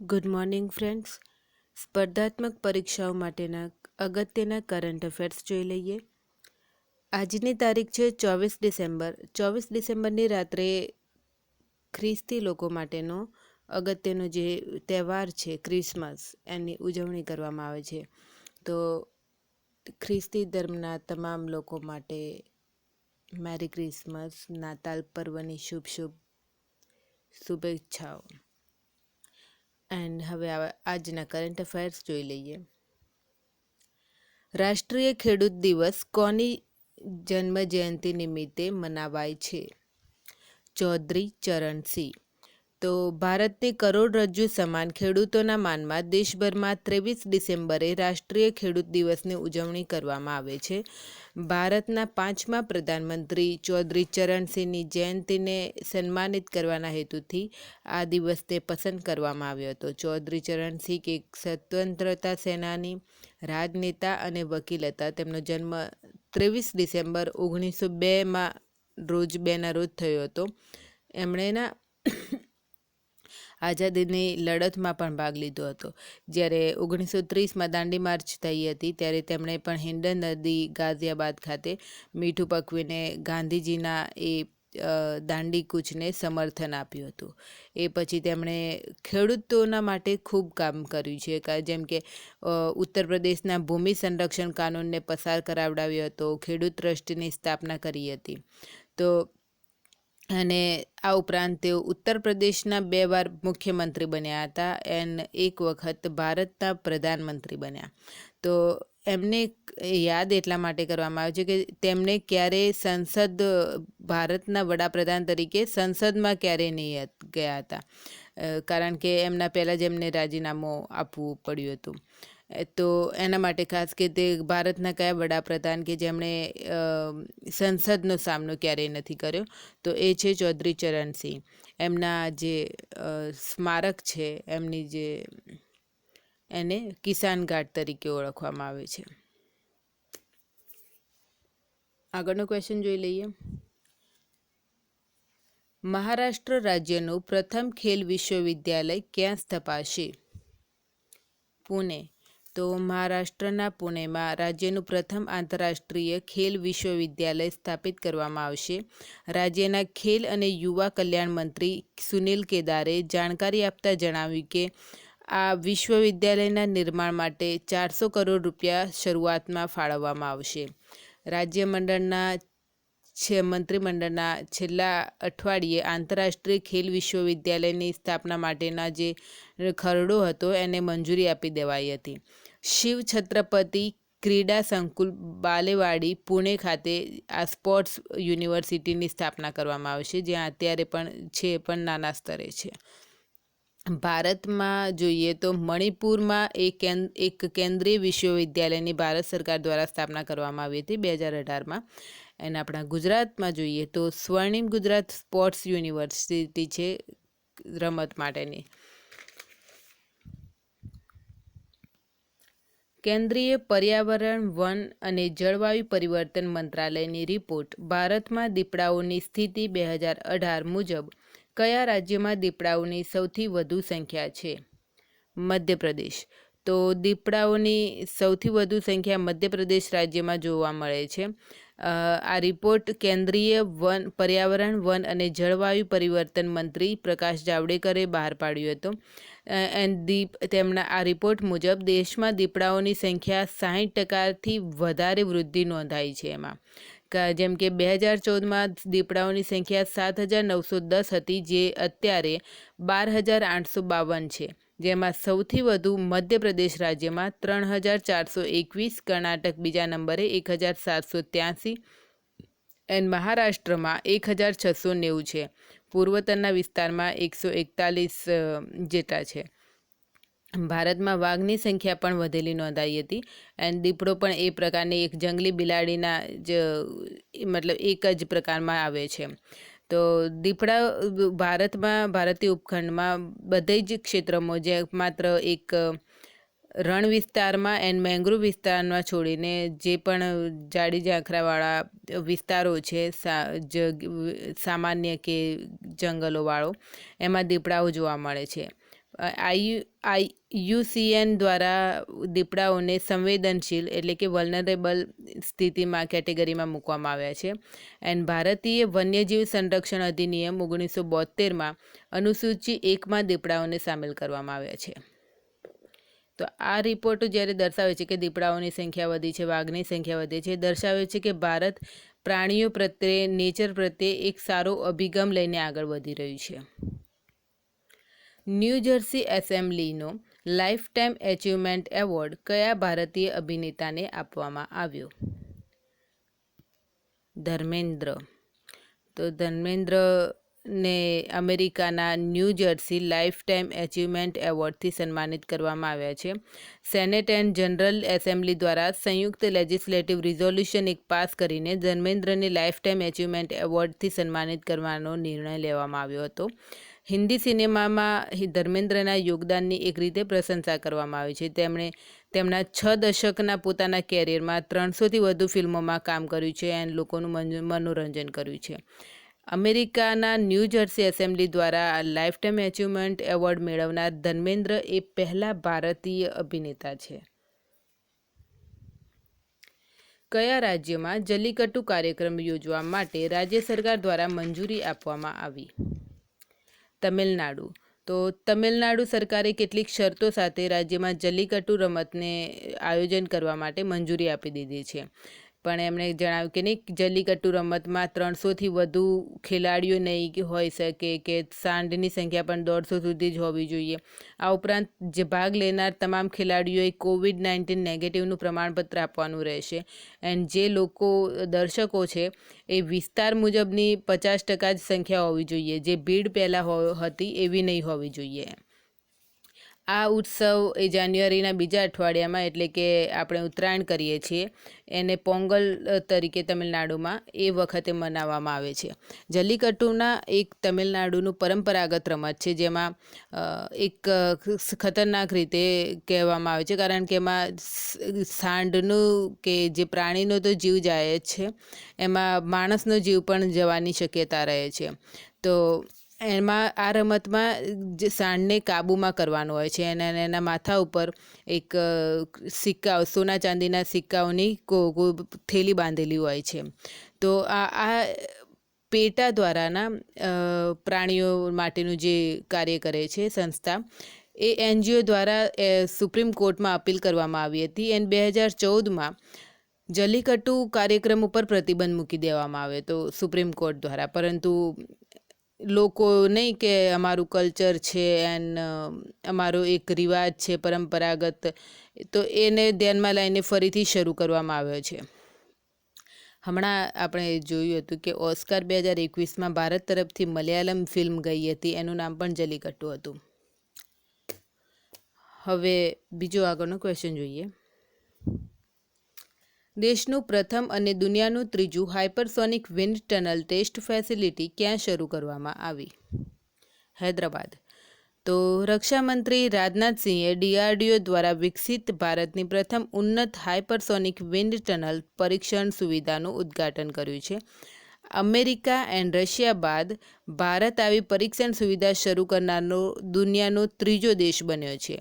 Good morning friends. સ્પર્ધાત્મક પરીક્ષાઓ માટેના અગત્યના કરંટ અફેર્સ જોઈ લઈએ. આજની તારીખ છે 24 ડિસેમ્બર. 24 ડિસેમ્બરની રાત્રે ખ્રિસ્તી લોકો માટેનો અગત્યનો જે તહેવાર છે ક્રિસમસ, એની ઉજવણી કરવામાં આવે છે. તો ખ્રિસ્તી ધર્મના તમામ લોકો માટે મેરી ક્રિસમસ, નાતાલ પર્વની શુભ શુભેચ્છાઓ. એન્ડ હવે આજના કરંટ અફેર્સ જોઈ લઈએ. રાષ્ટ્રીય ખેડૂત દિવસ કોની જન્મ જયંતિ નિમિત્તે મનાવાય છે? ચૌધરી ચરણસિંહ. તો ભારતની કરોડરજ્જુ સમાન ખેડૂતોના માનમાં દેશભરમાં 23 ડિસેમ્બરે રાષ્ટ્રીય ખેડૂત દિવસની ઉજવણી કરવામાં આવે છે. ભારતના 5મા પ્રધાનમંત્રી ચૌધરી ચરણસિંહની જયંતિને સન્માનિત કરવાના હેતુથી આ દિવસને પસંદ કરવામાં આવ્યો હતો. ચૌધરી ચરણસિંહ એક સ્વતંત્રતા સેનાની, રાજનેતા અને વકીલ હતા. તેમનો જન્મ 23 ડિસેમ્બર 1902ના રોજ થયો હતો. એમણે આઝાદીની લડતમાં પણ ભાગ લીધો હતો. જ્યારે 1930માં દાંડી માર્ચ થઈ હતી ત્યારે તેમણે પણ હિંડ નદી ગાઝિયાબાદ ખાતે મીઠું પકવીને ગાંધીજીના એ દાંડી કૂચને સમર્થન આપ્યું હતું. એ પછી તેમણે ખેડૂતોના માટે ખૂબ કામ કર્યું છે, જેમ કે ઉત્તર પ્રદેશના ભૂમિ સંરક્ષણ કાનૂનને પસાર કરાવડાવ્યો હતો. ખેડૂત ટ્રસ્ટની સ્થાપના કરી હતી. તો અને આ ઉપરાંત તેઓ ઉત્તર પ્રદેશના 2 વાર મુખ્યમંત્રી બન્યા હતા અને એક વખત ભારતના પ્રધાનમંત્રી બન્યા. તો એમને યાદ એટલા માટે કરવામાં આવે છે કે તેમણે ક્યારેય ભારતના વડાપ્રધાન તરીકે સંસદમાં ક્યારેય નહીં ગયા હતા, કારણ કે એમના પહેલાં જ એમને રાજીનામું આપવું પડ્યું હતું. તો એના માટે ખાસ કે તે ભારતના કયા વડાપ્રધાન કે જેમણે સંસદનો સામનો ક્યારેય નથી કર્યો, તો એ છે ચૌધરી ચરણસિંહ. એમના જે સ્મારક છે, એને કિસાન ઘાટ તરીકે ઓળખવામાં આવે છે. આગળનો ક્વેશ્ચન જોઈ લઈએ. મહારાષ્ટ્ર રાજ્યનું પ્રથમ ખેલ વિશ્વવિદ્યાલય ક્યાં સ્થપાશે? પુણે. તો મહારાષ્ટ્રના પુણેમાં રાજ્યનું પ્રથમ આંતરરાષ્ટ્રીય ખેલ વિશ્વવિદ્યાલય સ્થાપિત કરવામાં આવશે. રાજ્યના ખેલ અને યુવા કલ્યાણ મંત્રી સુનિલ કેદારે જાણકારી આપતા જણાવ્યું કે આ વિશ્વવિદ્યાલયના નિર્માણ માટે 400 કરોડ રૂપિયા શરૂઆતમાં ફાળવવામાં આવશે. મંત્રીમંડળના છેલ્લા અઠવાડિયે આંતરરાષ્ટ્રીય ખેલ વિશ્વવિદ્યાલયની સ્થાપના માટેના જે ખરડો હતો એને મંજૂરી આપી દેવાઈ હતી. શિવ છત્રપતિ ક્રીડા સંકુલ બાલેવાડી, પુણે ખાતે આ સ્પોર્ટ્સ યુનિવર્સિટીની સ્થાપના કરવામાં આવશે, જ્યાં અત્યારે પણ નાના સ્તરે છે. ભારતમાં જોઈએ તો મણિપુરમાં એક કેન્દ્રીય વિશ્વવિદ્યાલયની ભારત સરકાર દ્વારા સ્થાપના કરવામાં આવી હતી 2018માં. અને આપણા ગુજરાતમાં જોઈએ તો સ્વર્ણિમ ગુજરાત સ્પોર્ટ્સ યુનિવર્સિટી છે રમત માટેની. કેન્દ્રીય પર્યાવરણ, વન અને જળવાયુ પરિવર્તન મંત્રાલયની રિપોર્ટ ભારતમાં દીપડાઓની સ્થિતિ 2018 મુજબ કયા રાજ્યમાં દીપડાઓની સૌથી વધુ સંખ્યા છે? મધ્યપ્રદેશ. તો દીપડાઓની સૌથી વધુ સંખ્યા મધ્યપ્રદેશ રાજ્યમાં જોવા મળે છે. આ રિપોર્ટ કેન્દ્રીય પર્યાવરણ, વન અને જળવાયુ પરિવર્તન મંત્રી પ્રકાશ જાવડેકરે બહાર પાડ્યો હતો. તેમના આ રિપોર્ટ મુજબ દેશમાં દીપડાઓની સંખ્યા 60%થી વધારે વૃદ્ધિ નોંધાઈ છે. એમાં જેમ કે 2014માં દીપડાઓની સંખ્યા 7,910 હતી, જે અત્યારે 12,852 છે. જેમાં સૌથી વધુ મધ્યપ્રદેશ રાજ્યમાં 3,421, કર્ણાટક બીજા નંબરે 1,783 અને મહારાષ્ટ્રમાં 1,690 છે. પૂર્વોત્તરના વિસ્તારમાં 141 જેટલા છે. ભારતમાં વાઘની સંખ્યા પણ વધેલી નોંધાઈ હતી અને દીપડો પણ એ પ્રકારની એક જંગલી બિલાડીના એક જ પ્રકારમાં આવે છે. તો દીપડા ભારતીય ઉપખંડમાં બધે જ ક્ષેત્રોમાં, જે માત્ર એક રણ વિસ્તારમાં અને મેંગ્રુવ વિસ્તારમાં છોડીને જે પણ જાડી ઝાંખરાવાળા વિસ્તારો છે, સામાન્ય કે જંગલોવાળો, એમાં દીપડાઓ જોવા મળે છે. IUCN દ્વારા દીપડાઓને સંવેદનશીલ એટલે કે વલ્નરેબલ સ્થિતિમાં કેટેગરીમાં મૂકવામાં આવ્યા છે. એન્ડ ભારતીય વન્યજીવ સંરક્ષણ અધિનિયમ 1972માં અનુસૂચિ 1માં દીપડાઓને સામેલ કરવામાં આવ્યા છે. તો આ રિપોર્ટ જ્યારે દર્શાવે છે કે દીપડાઓની સંખ્યા વધી છે, વાઘની સંખ્યા વધી છે, દર્શાવે છે કે ભારત પ્રાણીઓ પ્રત્યે, નેચર પ્રત્યે એક સારો અભિગમ લઈને આગળ વધી રહ્યું છે. ન્યૂ જર્સી એસેમ્બલીનો લાઇફ ટાઈમ એચિવમેન્ટ એવોર્ડ કયા ભારતીય અભિનેતાને આપવામાં આવ્યો? ધર્મેન્દ્ર. તો ધર્મેન્દ્રને અમેરિકાના New Jersey life time achievement એવોર્ડથી સન્માનિત કરવામાં આવ્યા છે. સેનેટ એન્ડ જનરલ એસેમ્બલી દ્વારા સંયુક્ત લેજિસ્લેટિવ રિઝોલ્યુશન એક પાસ કરીને ધર્મેન્દ્રને લાઇફ ટાઈમ એચિવમેન્ટ એવોર્ડથી સન્માનિત કરવાનો નિર્ણય લેવામાં આવ્યો હતો. હિન્દી સિનેમામાં ધર્મેન્દ્રના યોગદાનની એક રીતે પ્રશંસા કરવામાં આવી છે. તેમણે તેમના 6 દશકના પોતાના કેરિયરમાં 300થી વધુ ફિલ્મોમાં કામ કર્યું છે અને લોકોનું મનોરંજન કર્યું છે. અમેરિકાના ન્યૂ જર્સી એસેમ્બલી દ્વારા લાઇફ ટાઈમ એચિવમેન્ટ એવોર્ડ મેળવનાર ધર્મેન્દ્ર એ પહેલા ભારતીય અભિનેતા છે. કયા રાજ્યમાં જલ્લિકટ્ટુ કાર્યક્રમ યોજવા માટે રાજ્ય સરકાર દ્વારા મંજૂરી આપવામાં આવી? તમિલનાડુ. તો તમિલનાડુ સરકારે કેટલીક શરતો સાથે રાજ્યમાં જલ્લિકટ્ટુ રમતને આયોજન કરવા માટે મંજૂરી આપી દીધી છે. પણ એમણે જણાવ્યું કે નહીં, જલ્લિકટ્ટુ રમતમાં 300થી વધુ ખેલાડીઓ નહીં હોઈ શકે, કે સાંડની સંખ્યા પણ 150 સુધી જ હોવી જોઈએ. આ ઉપરાંત જે ભાગ લેનાર તમામ ખેલાડીઓએ COVID-19 નેગેટિવનું પ્રમાણપત્ર આપવાનું રહેશે. એન્ડ જે દર્શકો છે એ વિસ્તાર મુજબની 50% જ સંખ્યા હોવી જોઈએ, જે ભીડ પહેલાં હતી એવી નહીં હોવી જોઈએ. આ ઉત્સવ એ જાન્યુઆરીના બીજા અઠવાડિયામાં એટલે કે આપણે ઉત્તરાયણ કરીએ છીએ એને પોંગલ તરીકે તમિલનાડુમાં એ વખતે મનાવવામાં આવે છે. જલ્લિકટ્ટુના એક તમિલનાડુનું પરંપરાગત રમત છે, જેમાં એક ખતરનાક રીતે કહેવામાં આવે છે, કારણ કે એમાં સાંડનું કે જે પ્રાણીનો તો જીવ જાય જ છે, એમાં માણસનો જીવ પણ જવાની શક્યતા રહે છે. તો એમાં આ રમતમાં જે સાંડને કાબૂમાં કરવાનો હોય છે અને એના માથા ઉપર એક સિક્કા, સોના ચાંદીના સિક્કાઓની થેલી બાંધેલી હોય છે. તો આ પેટા દ્વારાના પ્રાણીઓ માટેનું જે કાર્ય કરે છે સંસ્થા, એ NGO દ્વારા સુપ્રીમ કોર્ટમાં અપીલ કરવામાં આવી હતી અને 2014માં જલ્લિકટ્ટુ કાર્યક્રમ ઉપર પ્રતિબંધ મૂકી દેવામાં આવ્યો હતો સુપ્રીમ કોર્ટ દ્વારા. પરંતુ લોકો નહીં કે અમારું કલ્ચર છે એન્ડ અમારો એક રિવાજ છે પરંપરાગત, તો એને ધ્યાનમાં લઈને ફરીથી શરૂ કરવામાં આવ્યો છે. હમણાં આપણે જોયું હતું કે ઓસ્કાર 2021માં ભારત તરફથી મલયાલમ ફિલ્મ ગઈ હતી, એનું નામ પણ જલ્લિકટ્ટુ હતું. હવે બીજો આગળનો ક્વેશ્ચન જોઈએ. દેશનું પ્રથમ અને દુનિયાનું ત્રીજું hypersonic wind tunnel test facility ક્યાં શરૂ કરવામાં આવી? હૈદરાબાદ. તો રક્ષામંત્રી રાજનાથસિંહે DRDO દ્વારા વિકસિત ભારતની પ્રથમ ઉન્નત હાઇપરસોનિક વિન્ડ ટનલ પરીક્ષણ સુવિધાનું ઉદ્ઘાટન કર્યું છે. અમેરિકા એન્ડ રશિયા બાદ ભારત આવી પરીક્ષણ સુવિધા શરૂ કરનારનો દુનિયાનો ત્રીજો દેશ બન્યો છે.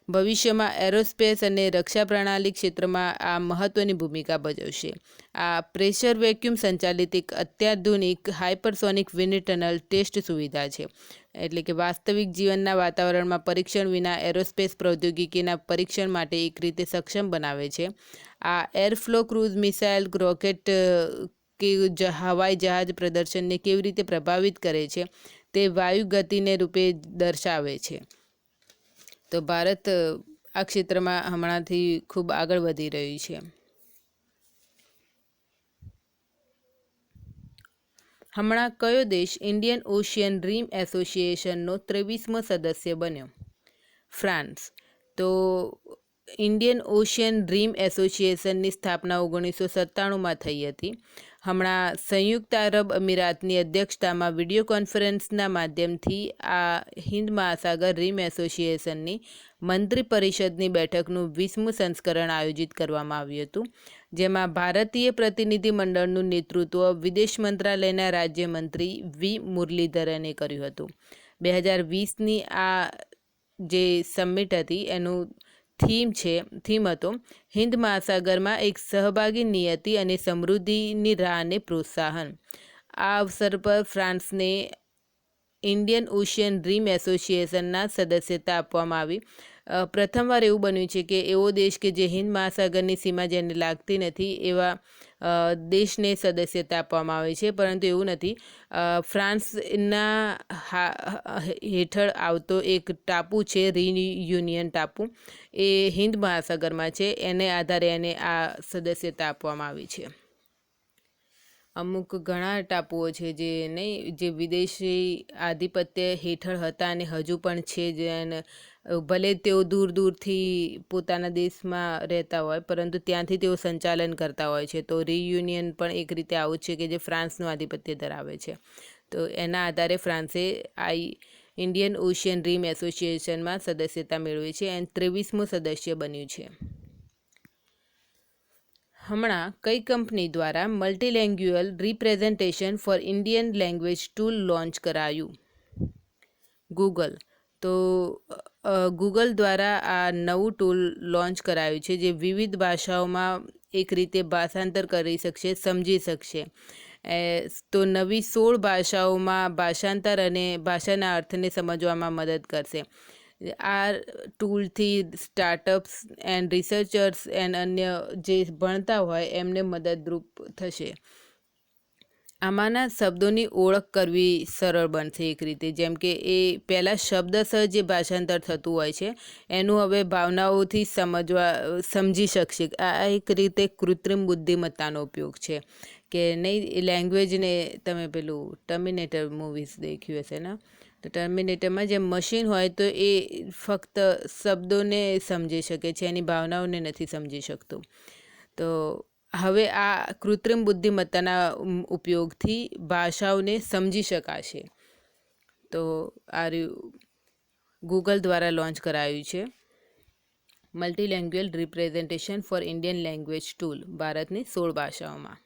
ભવિષ્યમાં એરોસ્પેસ અને રક્ષા પ્રણાલી ક્ષેત્રમાં આ મહત્ત્વની ભૂમિકા ભજવશે. આ પ્રેશર વેક્યુમ સંચાલિત એક અત્યાધુનિક હાઇપરસોનિક વિન્ડ ટનલ ટેસ્ટ સુવિધા છે. એટલે કે વાસ્તવિક જીવનના વાતાવરણમાં પરીક્ષણ વિના એરોસ્પેસ પ્રૌદ્યોગિકીના પરીક્ષણ માટે એક રીતે સક્ષમ બનાવે છે. આ એરફ્લો ક્રૂઝ મિસાઇલ, રોકેટ કે હવાઈ જહાજ પ્રદર્શનને કેવી રીતે પ્રભાવિત કરે છે તે વાયુ ગતિને રૂપે દર્શાવે છે. તો ભારત આ ક્ષેત્રમાં હમણાંથી ખૂબ આગળ વધી રહ્યું છે. હમણાં કયો દેશ ઇન્ડિયન ઓશિયન રીમ એસોસિએશનનો 23મો સદસ્ય બન્યો? ફ્રાન્સ. તો ઇન્ડિયન ઓશિયન રીમ એસોસિએશનની સ્થાપના 1997માં થઈ હતી. હમણાં સંયુક્ત આરબ અમીરાતની અધ્યક્ષતામાં વિડીયો કોન્ફરન્સના માધ્યમથી આ હિન્દ મહાસાગર રીમ એસોસિએશનની મંત્રી પરિષદની બેઠકનું 20મું સંસ્કરણ આયોજિત કરવામાં આવ્યું હતું, જેમાં ભારતીય પ્રતિનિધિ મંડળનું નેતૃત્વ વિદેશ મંત્રાલયના રાજ્યમંત્રી V. મુરલીધરને કર્યું હતું. 2020ની આ જે સમિટ હતી એનું થીમ હતો હિન્દ મહાસાગરમાં એક સહભાગી નિયતિ અને સમૃદ્ધિની રાહને પ્રોત્સાહન. આ અવસર પર ફ્રાન્સને ઇન્ડિયન ઓશિયન ડ્રીમ એસોસિએશનના સદસ્યતા આપવામાં આવી. પ્રથમવાર એવું બન્યું છે કે એવો દેશ કે જે હિન્દ મહાસાગરની સીમા જેને લાગતી નથી એવા દેશને સદસ્યતા આપવામાં આવે છે, પરંતુ એવું નથી. ફ્રાન્સના હેઠળ આવતો એક ટાપુ છે રીયુનિયન ટાપુ, એ હિન્દ મહાસાગરમાં છે, એને આધારે એને આ સદસ્યતા આપવામાં આવી છે. અમુક ઘણા ટાપુઓ છે જે વિદેશી આધિપત્ય હેઠળ હતા અને હજુ પણ છે, જે ભલે તેઓ દૂર દૂરથી પોતાના દેશમાં રહેતા હોય પરંતુ ત્યાંથી તેઓ સંચાલન કરતા હોય છે. તો રીયુનિયન પણ એક રીતે આવું છે કે જે ફ્રાન્સનું આધિપત્ય ધરાવે છે. તો એના આધારે ફ્રાન્સે ઇન્ડિયન ઓશિયન ડ્રીમ એસોસિએશનમાં સદસ્યતા મેળવી છે અને 23મું સદસ્ય બન્યું છે. હમણાં કઈ કંપની દ્વારા multilingual representation for Indian language tool launch કરાયું? ગૂગલ. તો ગૂગલ દ્વારા આ નવું ટૂલ લોન્ચ કરાયું છે જે વિવિધ ભાષાઓમાં એક રીતે ભાષાંતર કરી શકશે, સમજી શકશે. તો નવી 16 ભાષાઓમાં ભાષાંતર અને ભાષાના અર્થને સમજવામાં મદદ કરશે. આ ટૂલથી સ્ટાર્ટઅપ્સ એન્ડ રિસર્ચર્સ એન્ડ અન્ય જે ભણતા હોય એમને મદદરૂપ થશે. આમાંના શબ્દોની ઓળખ કરવી સરળ બનશે એક રીતે, જેમ કે એ પહેલાં શબ્દસર જે ભાષાંતર થતું હોય છે એનું હવે ભાવનાઓથી સમજી શકશે. આ એક રીતે કૃત્રિમ બુદ્ધિમત્તાનો ઉપયોગ છે કે નહીં. લેંગ્વેજને તમે પેલું ટર્મિનેટર મૂવીઝ દેખ્યું હશે ને, તો ટર્મિનેટરમાં જે મશીન હોય તો એ ફક્ત શબ્દોને સમજી શકે છે, એની ભાવનાઓને નથી સમજી શકતું. તો હવે આ કૃત્રિમ બુદ્ધિમત્તાના ઉપયોગથી ભાષાઓને સમજી શકાશે. તો આ ગૂગલ દ્વારા લોન્ચ કરાયું છે multilingual representation for Indian language tool, ભારતની 16 ભાષાઓમાં.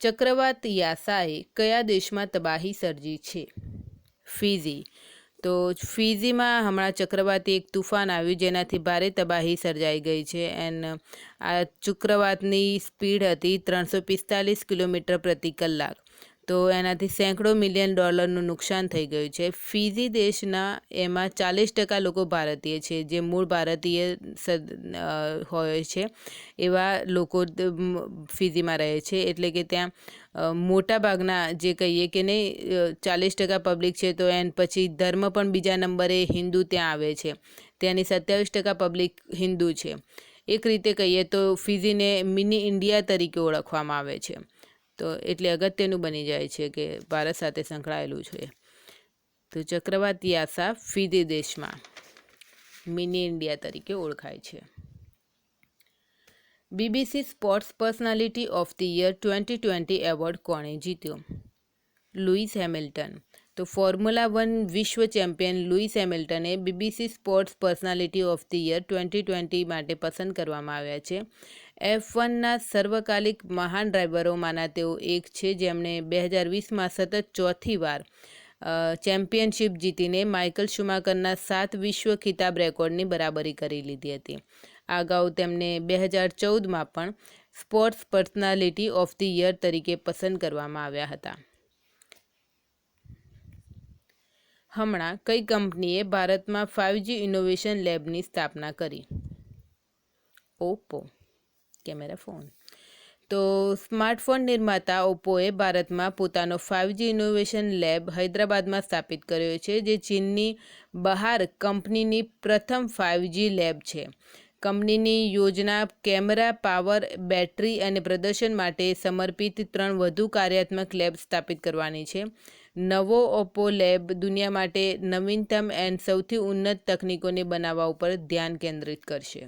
ચક્રવાત યાસાએ કયા દેશમાં તબાહી સર્જી છે? ફિજી. તો ફિજીમાં હમણાં ચક્રવાતી એક તુફાન આવ્યું જેનાથી ભારે તબાહી સર્જાઈ ગઈ છે. એન્ડ આ ચક્રવાતની સ્પીડ હતી 345 કિલોમીટર પ્રતિ કલાક. તો એનાથી સેંકડો મિલિયન ડોલરનું નુકસાન થઈ ગયું છે. ફિજી દેશના એમાં 40% લોકો ભારતીય છે, જે મૂળ ભારતીય હોય છે એવા લોકો ફિજીમાં રહે છે. એટલે કે ત્યાં મોટા ભાગના જે કહીએ કે નહીં 40% પબ્લિક છે, તો એન પછી ધર્મ પણ બીજા નંબરે હિન્દુ ત્યાં આવે છે. ત્યાંની 27% પબ્લિક હિન્દુ છે. એક રીતે કહીએ તો ફિજીને મિની ઇન્ડિયા તરીકે ઓળખવામાં આવે છે. તો એટલે અગત્યનું બની જાય છે કે ભારત સાથે સંકળાયેલું છે. તો ચક્રવાત યાસા ફિજી દેશમાં મિની ઇન્ડિયા તરીકે ઓળખાય છે. BBC sports personality of the year 2020 award કોણે જીત્યો? Lewis Hamilton. તો ફોર્મ્યુલા 1 વિશ્વ ચેમ્પિયન લુઈસ હેમિલ્ટને BBC sports personality of the year 2020 માટે પસંદ કરવામાં આવ્યા છે. F1ના સર્વકાલિક મહાન ડ્રાઈવરોમાંના તેઓ એક છે, જેમણે 2020માં સતત ચોથી વાર ચેમ્પિયનશિપ જીતીને માઇકલ શુમાકરના 7 વિશ્વ ખિતાબ રેકોર્ડની બરાબરી કરી લીધી હતી. અગાઉ તેમને 2014માં પણ sports personality of the year તરીકે પસંદ કરવામાં આવ્યા હતા. હમણાં કઈ કંપનીએ ભારતમાં 5G ઇનોવેશન લેબની સ્થાપના કરી? ઓપ્પો. Camera phone. તો સ્માર્ટફોન નિર્માતા ઓપ્પોએ ભારતમાં પોતાનો 5G ઇનોવેશન લેબ હૈદરાબાદમાં સ્થાપિત કર્યો છે, જે ચીનની બહાર કંપનીની પ્રથમ 5G લેબ છે. કંપનીની યોજના કેમેરા, પાવર, બેટરી અને પ્રદર્શન માટે સમર્પિત 3 વધુ કાર્યાત્મક લેબ સ્થાપિત કરવાની છે. નવો ઓપ્પો લેબ દુનિયા માટે નવીનતમ અને સૌથી ઉન્નત તકનીકોને બનાવવા ઉપર ધ્યાન કેન્દ્રિત કરશે.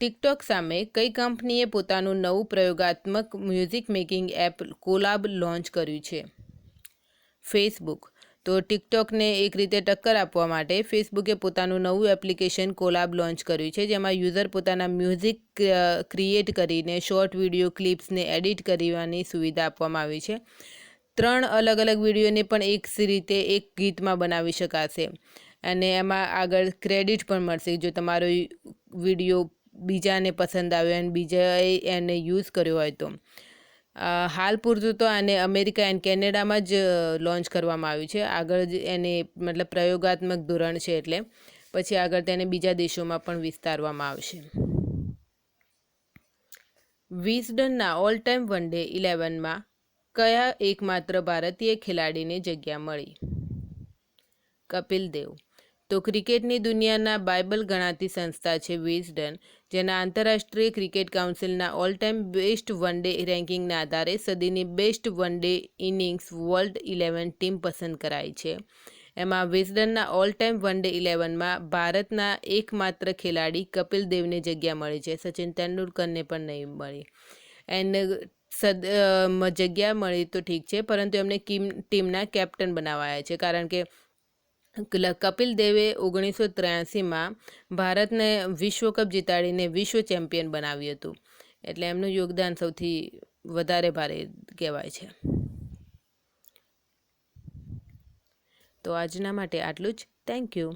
ટિકટોક સામે કઈ કંપનીએ પોતાનું નવું પ્રયોગાત્મક music making app Kolab launch કર્યું છે? ફેસબુક. તો ટિકટોકને એક રીતે ટક્કર આપવા માટે ફેસબુકે પોતાનું નવું એપ્લિકેશન કોલાબ લોન્ચ કર્યું છે, જેમાં યુઝર પોતાના મ્યુઝિક ક્રિએટ કરીને શોર્ટ વિડીયો ક્લિપ્સને એડિટ કરવાની સુવિધા આપવામાં આવી છે. 3 અલગ અલગ વિડીયોને પણ એક રીતે એક ગીતમાં બનાવી શકાશે અને એમાં આગળ ક્રેડિટ પણ મળશે. જો તમારો વિડીયો બીજાને પસંદ આવ્યો અને બીજાએ એને યુઝ કર્યો હોય તો. હાલ પૂરતું તો આને અમેરિકા એન્ડ કેનેડામાં જ લોન્ચ કરવામાં આવ્યું છે. આગળ એને મતલબ પ્રયોગાત્મક ધોરણ છે, એટલે પછી આગળ તેને બીજા દેશોમાં પણ વિસ્તારવામાં આવશે. વિઝડનના ઓલ ટાઈમ વન ડે 11માં કયા એકમાત્ર ભારતીય ખેલાડીને જગ્યા મળી? કપિલ દેવ. તો ક્રિકેટની દુનિયાના બાઇબલ ગણાતી સંસ્થા છે વિઝડન, જેના આંતરરાષ્ટ્રીય ક્રિકેટ કાઉન્સિલના all time best one day રેન્કિંગના આધારે સદીની best one day innings world 11 team પસંદ કરાઈ છે. એમાં વિઝડનના ઓલ ટાઈમ વન ડે 11માં ભારતના એકમાત્ર ખેલાડી કપિલ દેવને જગ્યા મળી છે. સચિન તેંડુલકરને પણ નહીં મળી. એન્ડ જગ્યા મળી તો ઠીક છે, પરંતુ એમને ટીમના કેપ્ટન બનાવાયા છે, કારણ કે કપિલ દેવે 1983માં ભારતને વિશ્વકપ જીતાડીને વિશ્વ ચેમ્પિયન બનાવ્યું હતું. એટલે એમનું યોગદાન સૌથી વધારે ભારે કહેવાય છે. તો આજના માટે આટલું જ. Thank you.